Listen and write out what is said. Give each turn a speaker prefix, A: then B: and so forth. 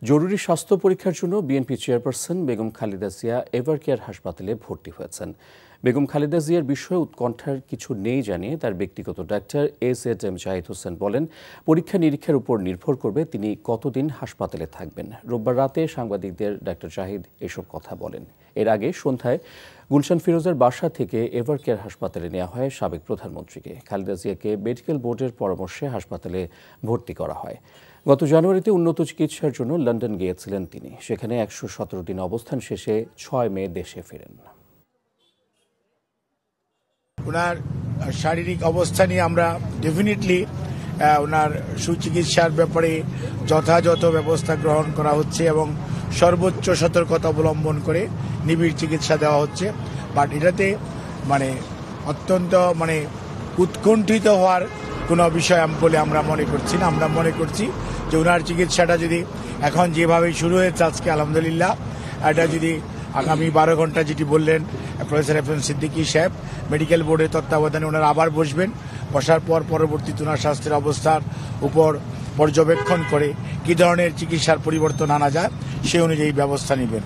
A: জরুরি স্বাস্থ্য পরীক্ষার জন্য বিএনপি চেয়ারপারসন বেগম খালেদা জিয়া এভারকেয়ার হাসপাতালে ভর্তি হয়েছেন। বেগম খালেদা জিয়ার বিষয়ে উৎকণ্ঠার কিছু নেই জানিয়ে তার ব্যক্তিগত ডাক্তার এজএম জাহিদ হোসেন বলেন, পরীক্ষা নিরীক্ষার উপর নির্ভর করবে তিনি কতদিন হাসপাতালে থাকবেন। রোববার রাতে সাংবাদিকদের ডাক্তার জাহিদ এসব কথা বলেন। এর আগে সন্ধ্যায় গুলশান ফিরোজের বাসা থেকে এভারকেয়ার হাসপাতালে নেওয়া হয় সাবেক প্রধানমন্ত্রীকে। খালেদা জিয়াকে মেডিকেল বোর্ডের পরামর্শে হাসপাতালে ভর্তি করা হয়। গত জানুয়ারিতে উন্নত চিকিৎসার জন্য লন্ডন গিয়েছিলেন তিনি। সেখানে ১১৭ দিন অবস্থান শেষে ৬ মে দেশে ফেরেন।
B: ওনার শারীরিক অবস্থা নিয়ে আমরা ডেফিনেটলি ওনার সুচিকিৎসার ব্যাপারে যথাযথ ব্যবস্থা গ্রহণ করা হচ্ছে এবং সর্বোচ্চ সতর্কতা অবলম্বন করে নিবিড় চিকিৎসা দেওয়া হচ্ছে। বাট এটাতে অত্যন্ত উৎকণ্ঠিত হওয়ার কোনো বিষয় বলে আমরা মনে করছি না। আমরা মনে করছি যে ওনার চিকিৎসাটা যদি এখন যেভাবে শুরু হয়েছে আজকে আলহামদুলিল্লাহ, এটা যদি আগামী 12 ঘন্টা যেটি বললেন প্রফেসর এফ এম সিদ্দিকী সাহেব, মেডিকেল বোর্ডের তত্ত্বাবধানে ওনারা আবার বসার পর পরবর্তীতে ওনার স্বাস্থ্যের অবস্থার উপর পর্যবেক্ষণ করে কী ধরনের চিকিৎসার পরিবর্তন আনা যায় সেই অনুযায়ী ব্যবস্থা নেবেন।